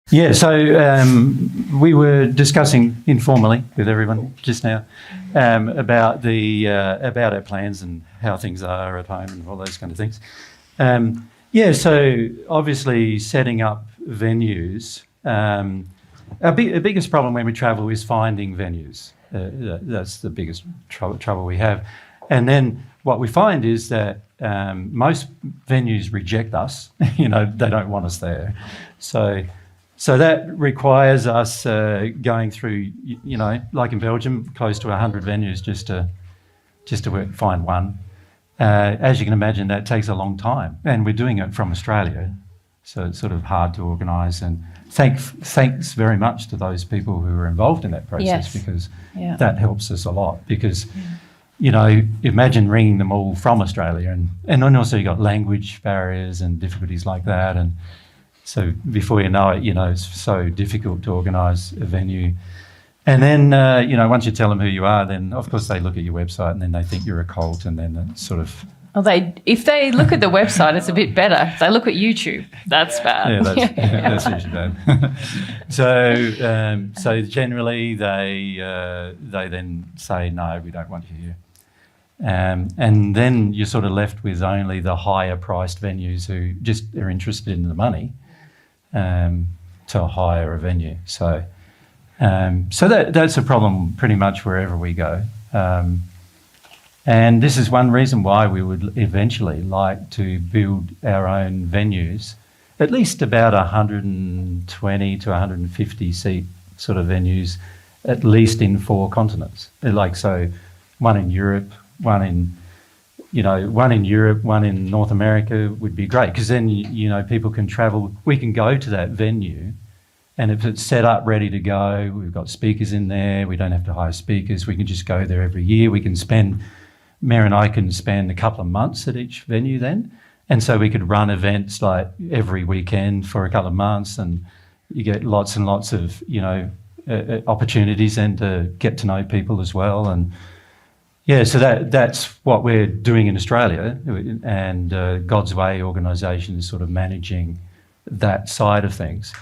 Yeah, so we were discussing informally with everyone just now about about our plans and how things are at home and all those kind of things. Yeah, so obviously setting up venues. Our biggest problem when we travel is finding venues. That's the biggest trouble we have. And then what we find is that most venues reject us. They don't want us there. So that requires us going through, like in Belgium, close to 100 venues just to find one. As you can imagine, that takes a long time, and we're doing it from Australia, so it's sort of hard to organise. And thanks very much to those people who were involved in that process, because that helps us a lot. Because imagine ringing them all from Australia, and then also you got language barriers and difficulties like that, and so before you know it, it's so difficult to organise a venue. And then, once you tell them who you are, then of course they look at your website and then they think you're a cult, and then it's sort of... Well, if they look at the website, it's a bit better. If they look at YouTube, that's bad. Yeah, that's usually bad. So generally they then say, no, we don't want you here. And then you're sort of left with only the higher priced venues who just are interested in the money to hire a venue. So that's a problem pretty much wherever we go. And this is one reason why we would eventually like to build our own venues, at least about 120 to 150 seat sort of venues, at least in 4 continents. So one in Europe, one in Europe, one in North America would be great, because then, people can travel. We can go to that venue, and if it's set up, ready to go, we've got speakers in there, we don't have to hire speakers, we can just go there every year. Mary and I can spend a couple of months at each venue then, and so we could run events like every weekend for a couple of months, and you get lots and lots of, opportunities and to get to know people as well. And yeah, so that's what we're doing in Australia, and God's Way organisation is sort of managing that side of things.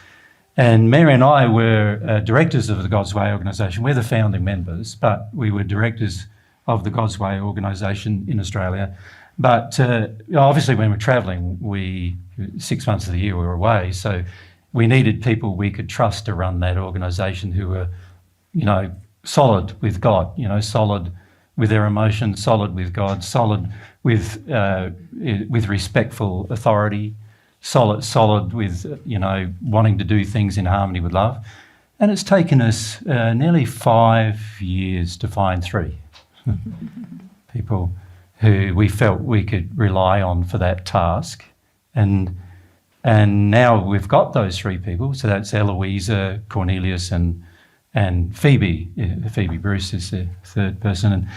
And Mary and I were directors of the God's Way organisation. We're the founding members, but we were directors of the God's Way organisation in Australia. But obviously when we're travelling, 6 months of the year we were away, so we needed people we could trust to run that organisation who were, solid with God, solid with their emotions, solid with God, solid with respectful authority, solid with, wanting to do things in harmony with love. And it's taken us nearly 5 years to find 3 people who we felt we could rely on for that task. And now we've got those 3 people. So that's Eloisa, Cornelius and Phoebe. Phoebe Bruce is the third person.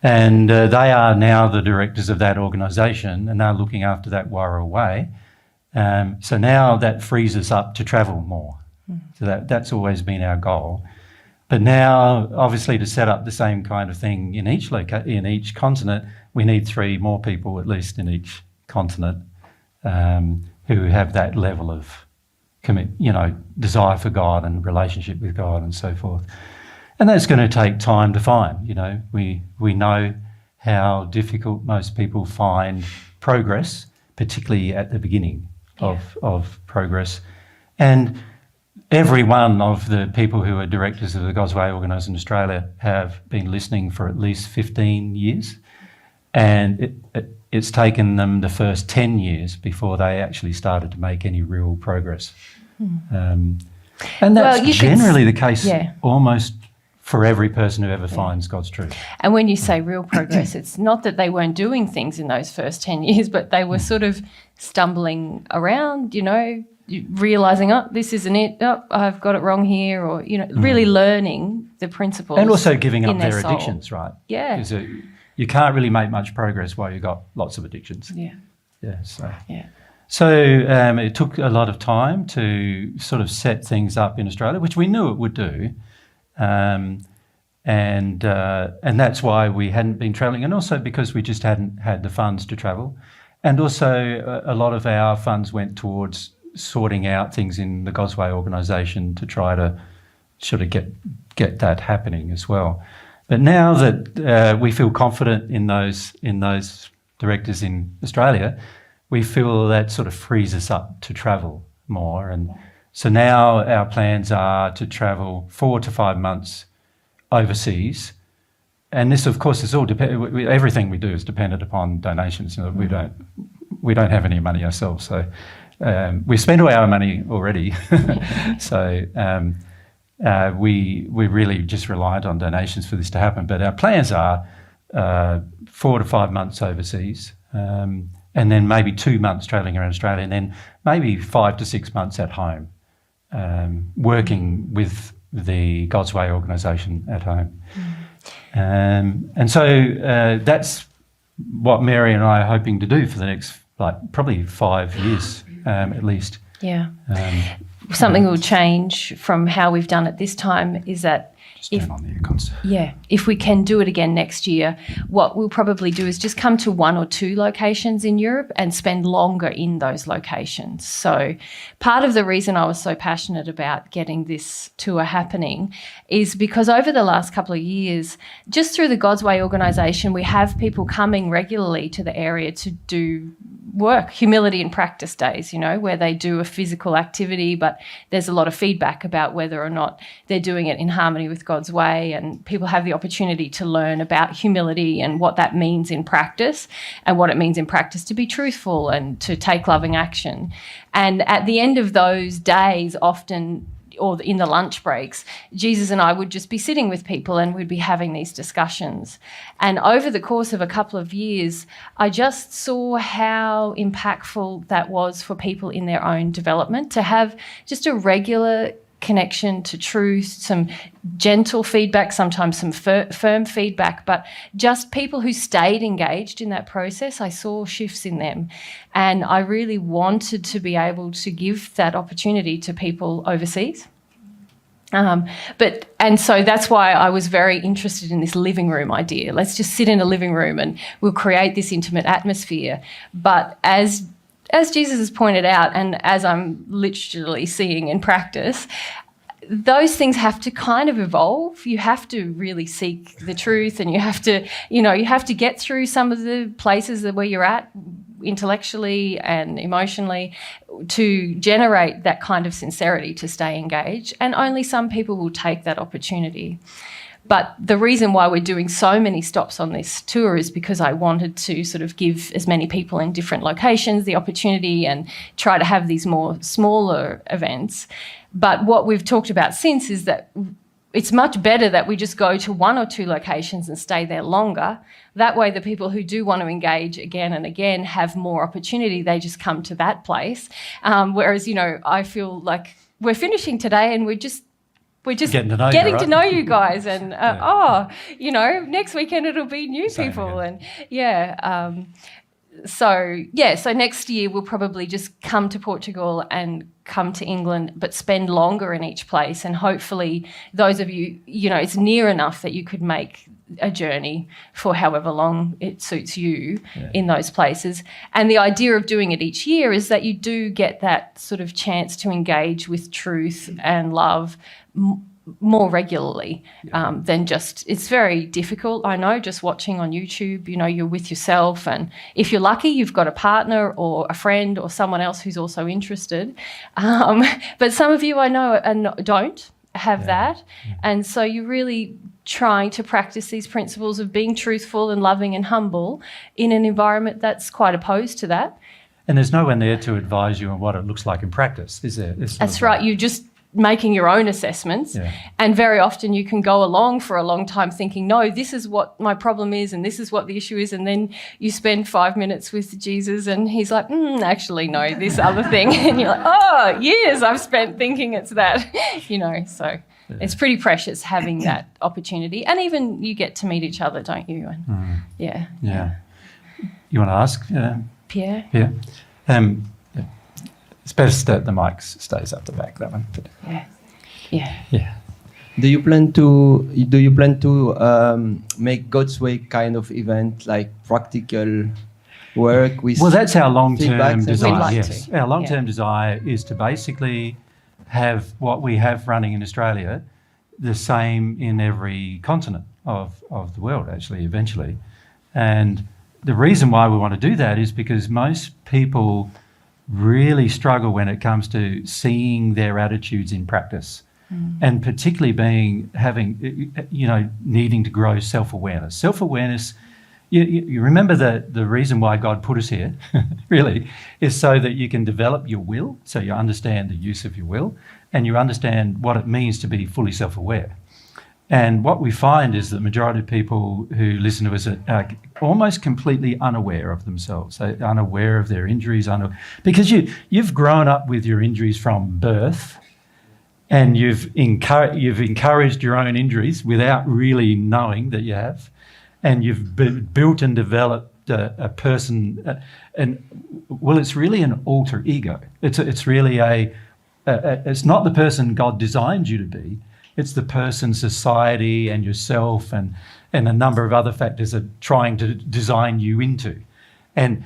And they are now the directors of that organisation, and they're looking after that while we're away. So now that frees us up to travel more. So that's always been our goal. But now, obviously, to set up the same kind of thing in each continent, we need 3 more people, at least in each continent, who have that level of desire for God and relationship with God and so forth. And that's going to take time to find. We know how difficult most people find progress, particularly at the beginning of progress. And every one of the people who are directors of the God's Way organisation in Australia have been listening for at least 15 years. And it's taken them the first 10 years before they actually started to make any real progress. And that's generally the case almost for every person who ever finds God's truth. And when you say real progress, it's not that they weren't doing things in those first 10 years, but they were sort of stumbling around, realising, this isn't it, I've got it wrong here, or, really learning the principles. And also giving up their addictions, right? Yeah. Because you can't really make much progress while you've got lots of addictions. Yeah. Yeah, So it took a lot of time to sort of set things up in Australia, which we knew it would do. And that's why we hadn't been travelling, and also because we just hadn't had the funds to travel. And also a lot of our funds went towards sorting out things in the God's Way organisation to try to sort of get that happening as well. But now that we feel confident in those directors in Australia, we feel that sort of frees us up to travel more. And so now our plans are to travel 4 to 5 months overseas. And this, of course, is all everything we do is dependent upon donations. You know, we don't have any money ourselves, so we spent all our money already. So we're really just reliant on donations for this to happen. But our plans are 4 to 5 months overseas, and then maybe 2 months travelling around Australia, and then maybe 5 to 6 months at home, working with the God's Way organisation at home. And so that's what Mary and I are hoping to do for the next, probably 5 years at least. Yeah. Something will change from how we've done it this time is that turn on the aircons. Yeah, if we can do it again next year, what we'll probably do is just come to 1 or 2 locations in Europe and spend longer in those locations. So part of the reason I was so passionate about getting this tour happening is because over the last couple of years, just through the God's Way organisation, we have people coming regularly to the area to do work, humility and practice days, you know, where they do a physical activity, but there's a lot of feedback about whether or not they're doing it in harmony with God's way, and people have the opportunity to learn about humility and what that means in practice, and what it means in practice to be truthful and to take loving action. And at the end of those days, often, or in the lunch breaks, Jesus and I would just be sitting with people and we'd be having these discussions. And over the course of a couple of years, I just saw how impactful that was for people in their own development, to have just a regular connection to truth, some gentle feedback, sometimes some firm feedback, but just people who stayed engaged in that process. I saw shifts in them, and I really wanted to be able to give that opportunity to people overseas. And so that's why I was very interested in this living room idea. Let's just sit in a living room and we'll create this intimate atmosphere. But as Jesus has pointed out, and as I'm literally seeing in practice, those things have to kind of evolve. You have to really seek the truth, and you have to get through some of the places where you're at intellectually and emotionally to generate that kind of sincerity to stay engaged. And only some people will take that opportunity. But the reason why we're doing so many stops on this tour is because I wanted to sort of give as many people in different locations the opportunity and try to have these more smaller events. But what we've talked about since is that it's much better that we just go to 1 or 2 locations and stay there longer. That way the people who do want to engage again and again have more opportunity. They just come to that place. Whereas, you know, I feel like we're finishing today and we're just getting to know you guys, and next weekend it'll be new people, and so next year we'll probably just come to Portugal and come to England, but spend longer in each place, and hopefully those of you, it's near enough that you could make a journey for however long it suits you in those places. And the idea of doing it each year is that you do get that sort of chance to engage with truth and love more regularly than just, it's very difficult, I know, just watching on YouTube, you're with yourself, and if you're lucky you've got a partner or a friend or someone else who's also interested, but some of you I know don't have that, and so you're really trying to practice these principles of being truthful and loving and humble in an environment that's quite opposed to that. And there's no one there to advise you on what it looks like in practice, is there? That's right. You're just making your own assessments, and very often you can go along for a long time thinking, no, this is what my problem is and this is what the issue is, and then you spend 5 minutes with Jesus and he's like, actually no, this other thing, and you're like, oh, years I've spent thinking it's that, so it's pretty precious having that opportunity. And even you get to meet each other, don't you? And you want to ask Pierre? It's best that the mic stays up the back, that one. Yeah. Do you plan to make God's Way kind of event, like practical, work with? Well, that's our long-term feedbacks? desire, We'd like yes. to. Our long-term desire is to basically have what we have running in Australia the same in every continent of the world, actually, eventually. And the reason why we want to do that is because most people really struggle when it comes to seeing their attitudes in practice, and particularly needing to grow self-awareness. Self-awareness, you remember the reason why God put us here, really, is so that you can develop your will, so you understand the use of your will, and you understand what it means to be fully self-aware. And what we find is that the majority of people who listen to us are almost completely unaware of themselves, unaware of their injuries, because you've grown up with your injuries from birth, and you've encouraged your own injuries without really knowing that you have, and you've built and developed a person, it's really an alter ego. It's really it's not the person God designed you to be. It's the person society and yourself and a number of other factors are trying to design you into. And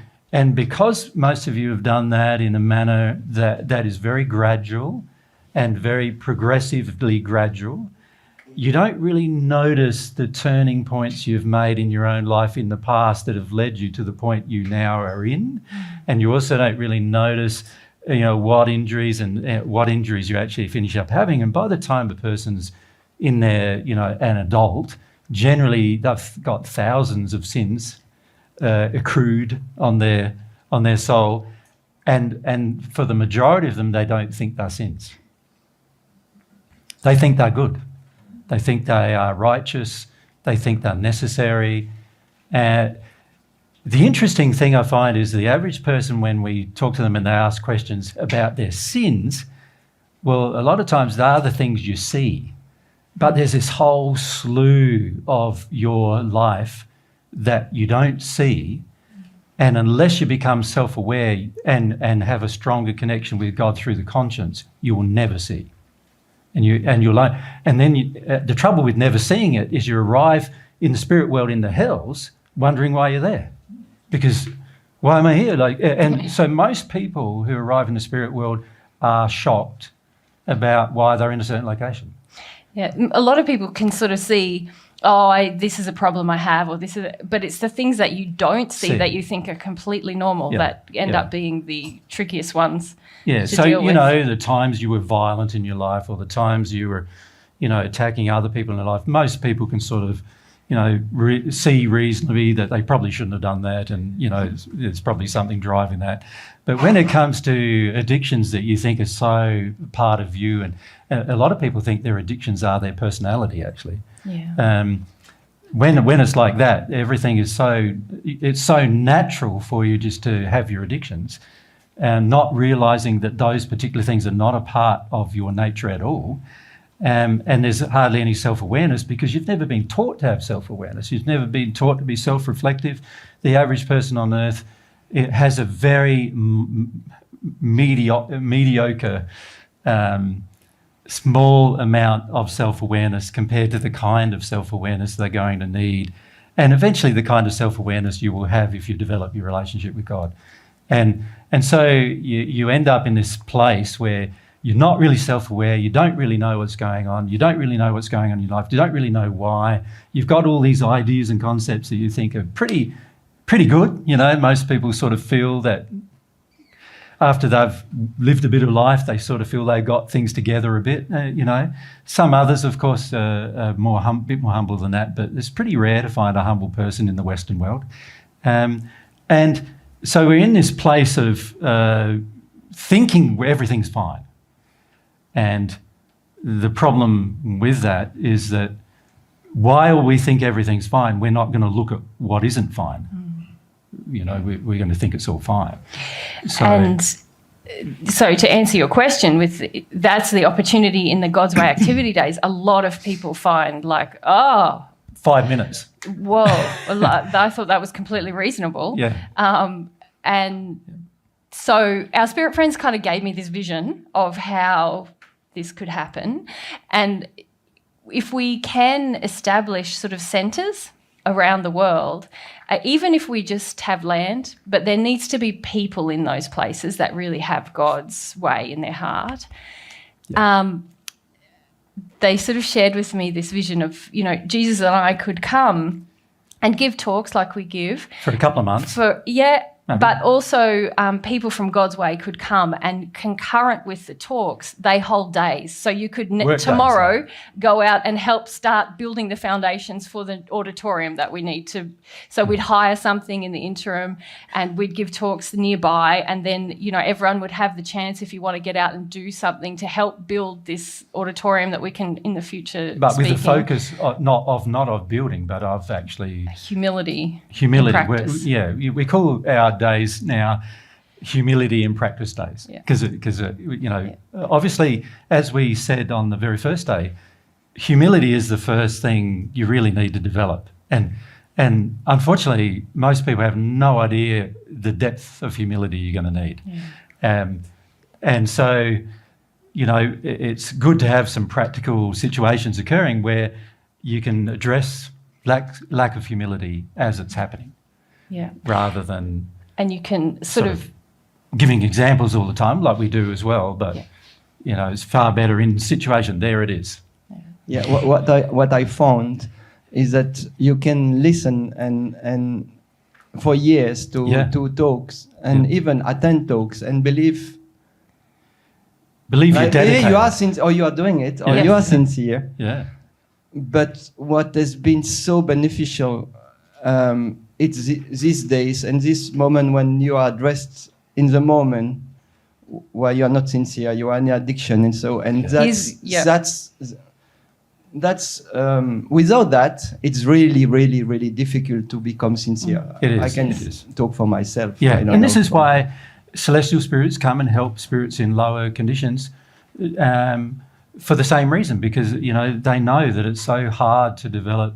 because most of you have done that in a manner that is very gradual and very progressively gradual, you don't really notice the turning points you've made in your own life in the past that have led you to the point you now are in. And you also don't really notice what injuries you actually finish up having. And by the time the person's in there, an adult, generally they've got thousands of sins accrued on their soul, and for the majority of them, they don't think they're sins. They think they're good. They think they are righteous. They think they're necessary. The interesting thing I find is the average person, when we talk to them and they ask questions about their sins, well, a lot of times they are the things you see, but there's this whole slew of your life that you don't see, and unless you become self-aware and have a stronger connection with God through the conscience, you will never see. The trouble with never seeing it is you arrive in the spirit world in the hells wondering why you're there. Because why am I here? So most people who arrive in the spirit world are shocked about why they're in a certain location. Yeah, a lot of people can sort of see, this is a problem I have, but it's the things that you don't see that you think are completely normal that end up being the trickiest ones. Yeah, so the times you were violent in your life, or the times you were, attacking other people in your life. Most people can sort of, see reasonably that they probably shouldn't have done that, and there's probably something driving that. But when it comes to addictions that you think are so part of you, and a lot of people think their addictions are their personality, actually. Yeah. When it's like that, everything is it's so natural for you just to have your addictions, and not realising that those particular things are not a part of your nature at all. And there's hardly any self-awareness because you've never been taught to have self-awareness. You've never been taught to be self-reflective. The average person on earth has a very mediocre, small amount of self-awareness compared to the kind of self-awareness they're going to need, and eventually the kind of self-awareness you will have if you develop your relationship with God. And so you end up in this place where you're not really self-aware, you don't really know what's going on, you don't really know what's going on in your life, you don't really know why. You've got all these ideas and concepts that you think are pretty good. Most people sort of feel that after they've lived a bit of life, they sort of feel they've got things together a bit, Some others, of course, are bit more humble than that, but it's pretty rare to find a humble person in the Western world. And so we're in this place of thinking where everything's fine. And the problem with that is that while we think everything's fine, we're not going to look at what isn't fine. We're going to think it's all fine. So to answer your question, that's the opportunity in the God's Way activity days. A lot of people find 5 minutes. Whoa, I thought that was completely reasonable. Yeah. And so our spirit friends kind of gave me this vision of how this could happen. And if we can establish sort of centres around the world, even if we just have land, but there needs to be people in those places that really have God's way in their heart. They sort of shared with me this vision of, Jesus and I could come and give talks like we give. For a couple of months. But also people from God's way could come, and concurrent with the talks, they hold days. So you could tomorrow go out and help start building the foundations for the auditorium that we need to. So we'd hire something in the interim and we'd give talks nearby, and then, everyone would have the chance, if you want to get out and do something, to help build this auditorium that we can in the future. But with the focus not of building, but of actually humility. Practice. We call our days now humility in practice days, because obviously, as we said on the very first day, humility is the first thing you really need to develop, and unfortunately most people have no idea the depth of humility you're going to need. And so it's good to have some practical situations occurring where you can address lack of humility as it's happening, rather than. And you can sort of giving examples all the time, like we do as well. But it's far better in situation. There it is. What I found is that you can listen and for years to talks and even attend talks and believe you're dedicated. You are you are doing it, or you are sincere. Yeah. But what has been so beneficial. It's these days and this moment when you are addressed in the moment where you are not sincere, you are in addiction, and that's without that it's really, really, really difficult to become sincere. It is. I can talk for myself. Yeah, and this is why celestial spirits come and help spirits in lower conditions, for the same reason, because they know that it's so hard to develop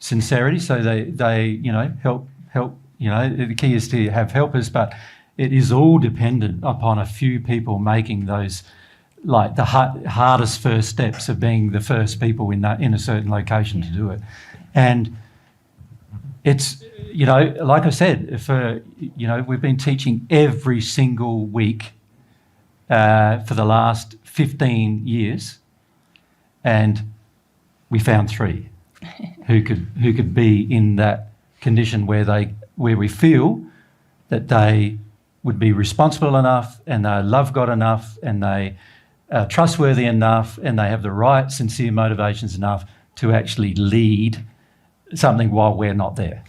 sincerity, so they help. The key is to have helpers, but it is all dependent upon a few people making those, like the hardest first steps of being the first people in a certain location to do it. And it's like I said, we've been teaching every single week for the last 15 years, and we found 3 who could be in that condition where we feel that they would be responsible enough, and they love God enough, and they are trustworthy enough, and they have the right sincere motivations enough to actually lead something while we're not there.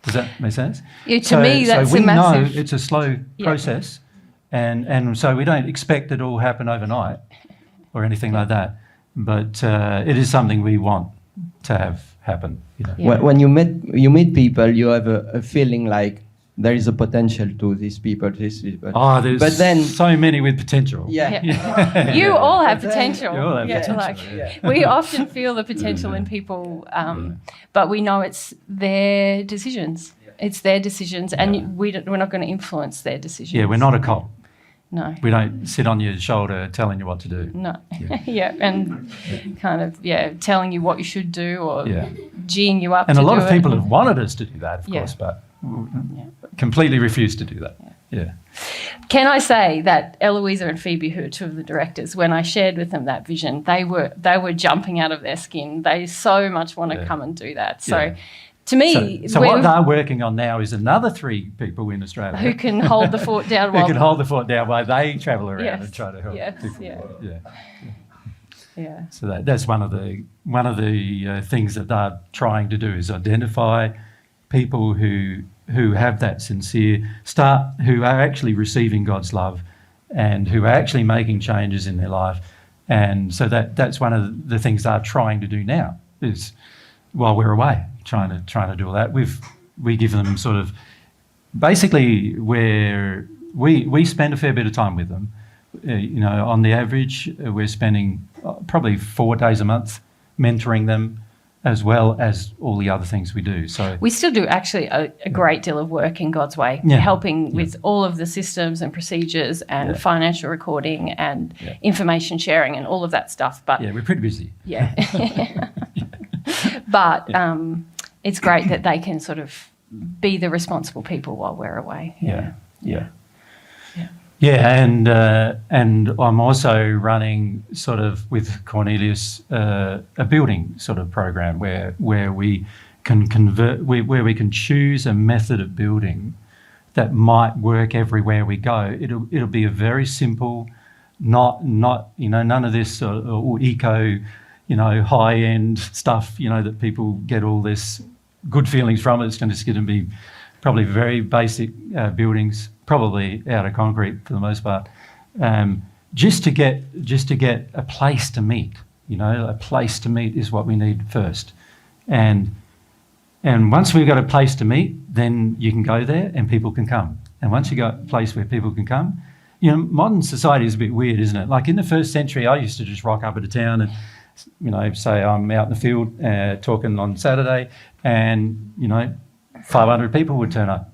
Does that make sense? Yeah, to me, that's so we a massive. know it's a slow process, and so we don't expect it all happen overnight or anything like that. But it is something we want to have happen. When you meet people, you have a feeling like there is a potential to these people. Oh, there's so many with potential. You all have potential. You all have potential. We often feel the potential in people, but we know it's their decisions. It's their decisions, and we're not going to influence their decisions. Yeah, we're not a cult. No. We don't sit on your shoulder telling you what to do. No. And kind of, telling you what you should do or geeing you up to do it. And a lot of people have wanted us to do that, of course, but completely refused to do that. Yeah. Can I say that Eloisa and Phoebe, who are 2 of the directors, when I shared with them that vision, they were jumping out of their skin. They so much want to come and do that. So to me... So what they're working on now is another 3 people in Australia. Who can hold the fort down while... Who can hold the fort down while they travel around and try to help people. So that's one of the things that they're trying to do, is identify people who have that sincere who are actually receiving God's love and who are actually making changes in their life. And so that's one of the things they're trying to do now, is while we're away, trying to do all that. We give them sort of basically where we spend a fair bit of time with them. On the average, we're spending probably 4 days a month mentoring them, as well as all the other things we do. So we still do actually a great deal of work in God's way, helping with all of the systems and procedures and financial recording and information sharing and all of that stuff. But we're pretty busy. But it's great that they can sort of be the responsible people while we're away. Yeah. Yeah. And I'm also running sort of with Cornelius a building sort of program where we can where we can choose a method of building that might work everywhere we go. It'll be a very simple, not none of this eco, high end stuff, that people get all this good feelings from. It's just going to be probably very basic buildings, probably out of concrete for the most part, just to get a place to meet. A place to meet is what we need first, and once we've got a place to meet, then you can go there and people can come. And once you've got a place where people can come, modern society is a bit weird, isn't it? Like in the first century, I used to just rock up at a town and say I'm out in the field talking on Saturday, and 500 people would turn up.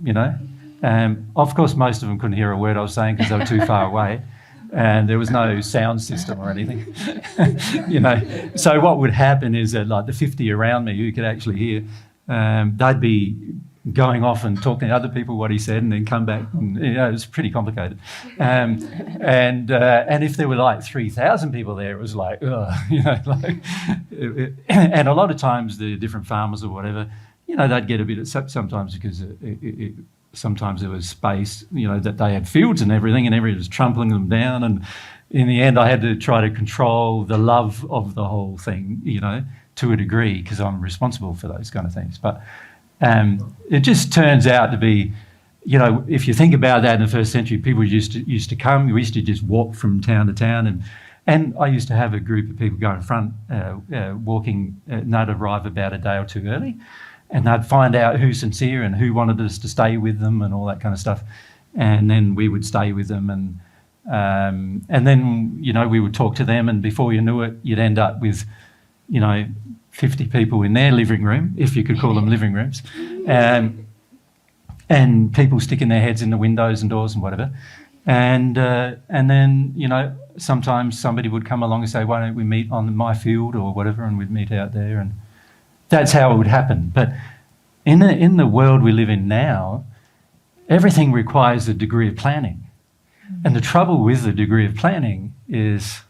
Of course, most of them couldn't hear a word I was saying because they were too far away, and there was no sound system or anything. So what would happen is that like the 50 around me who could actually hear, they'd be going off and talking to other people what he said, and then come back. And, it was pretty complicated. And if there were like 3,000 people there, it was like, and a lot of times the different farmers or whatever, they'd get a bit sometimes because sometimes there was space, that they had fields and everything, and everyone was trampling them down. And in the end, I had to try to control the love of the whole thing, to a degree, because I'm responsible for those kind of things. But it just turns out to be, if you think about that in the first century, people used to come. We used to just walk from town to town, and I used to have a group of people go in front, walking. They'd arrive about a day or two early, and they'd find out who's sincere and who wanted us to stay with them and all that kind of stuff, and then we would stay with them, and then we would talk to them, and before you knew it, you'd end up with 50 people in their living room, if you could call them living rooms, and people sticking their heads in the windows and doors and whatever. And then, sometimes somebody would come along and say, why don't we meet on my field or whatever, and we'd meet out there. And that's how it would happen. But in the world we live in now, everything requires a degree of planning. And the trouble with the degree of planning is,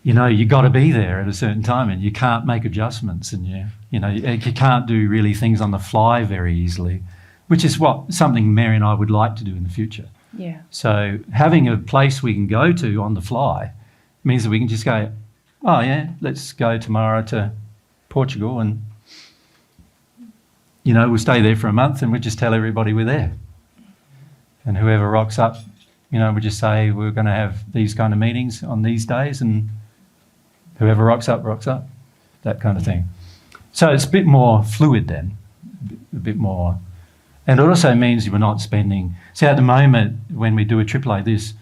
you got to be there at a certain time, and you can't make adjustments, and you can't do really things on the fly very easily, which is something Mary and I would like to do in the future. Yeah. So having a place we can go to on the fly means that we can just go, oh yeah, let's go tomorrow to Portugal, and we'll stay there for a month, and we'll just tell everybody we're there. And whoever rocks up, we just say we're going to have these kind of meetings on these days, and whoever rocks up, that kind of thing. So it's a bit more fluid then, a bit more. And it also means we're not spending... See, at the moment, when we do a trip like this,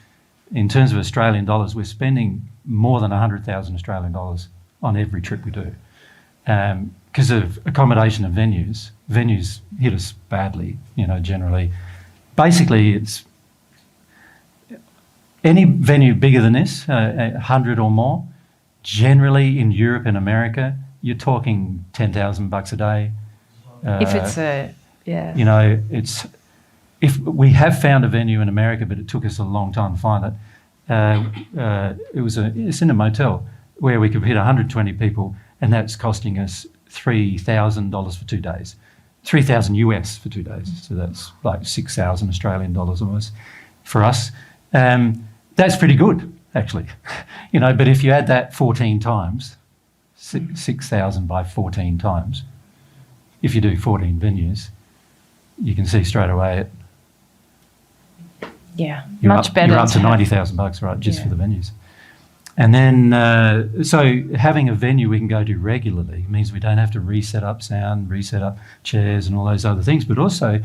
in terms of Australian dollars, we're spending more than 100,000 Australian dollars on every trip we do. Because of accommodation and venues. Venues hit us badly, generally. Basically, it's... Any venue bigger than this, 100 or more, generally in Europe and America, you're talking $10,000 a day. If it's if we have found a venue in America, but it took us a long time to find it. It's in a motel where we could hit 120 people, and that's costing us $3,000 for 2 days, $3,000 US for 2 days. So that's like 6,000 Australian dollars almost for us. That's pretty good, actually. But if you add that 14 times, 6,000 by 14 times, if you do 14 venues, you can see straight away much better. You're up to $90,000, right, just for the venues. And then, so having a venue we can go to regularly means we don't have to reset up sound, reset up chairs and all those other things, but also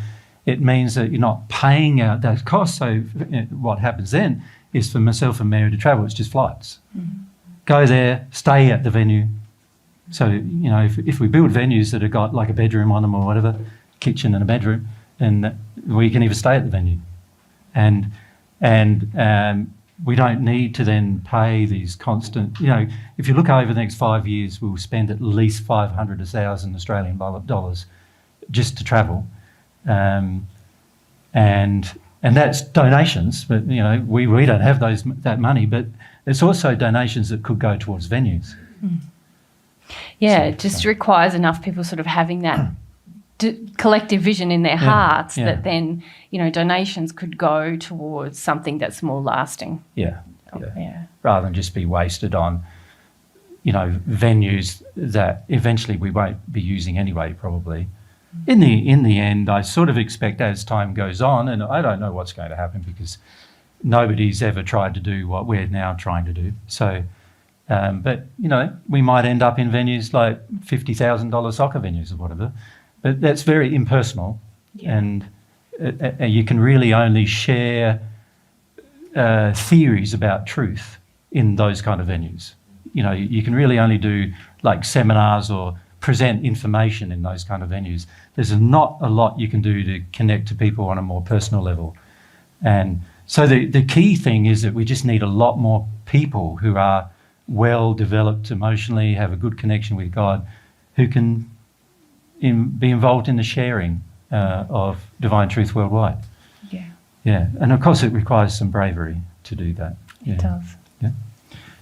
it means that you're not paying out those costs. So what happens then is for myself and Mary to travel, it's just flights. Mm-hmm. Go there, stay at the venue. So, if we build venues that have got like a bedroom on them or whatever, kitchen and a bedroom, then we can even stay at the venue. And we don't need to then pay these constant, if you look over the next 5 years, we'll spend at least 500 to 1,000 Australian dollars just to travel. And that's donations, but, we don't have that money, but it's also donations that could go towards venues. Yeah, it just requires enough people sort of having that collective vision in their hearts that then, donations could go towards something that's more lasting. Yeah. Rather than just be wasted on, venues that eventually we won't be using anyway, probably. In the end, I sort of expect as time goes on, and I don't know what's going to happen because nobody's ever tried to do what we're now trying to do. So, but, we might end up in venues like $50,000 soccer venues or whatever. But that's very impersonal, and you can really only share theories about truth in those kind of venues. You can really only do like seminars or present information in those kind of venues. There's not a lot you can do to connect to people on a more personal level. And so the key thing is that we just need a lot more people who are well developed emotionally, have a good connection with God, who can be involved in the sharing of divine truth worldwide. Yeah. Yeah, and of course it requires some bravery to do that. It does. Yeah.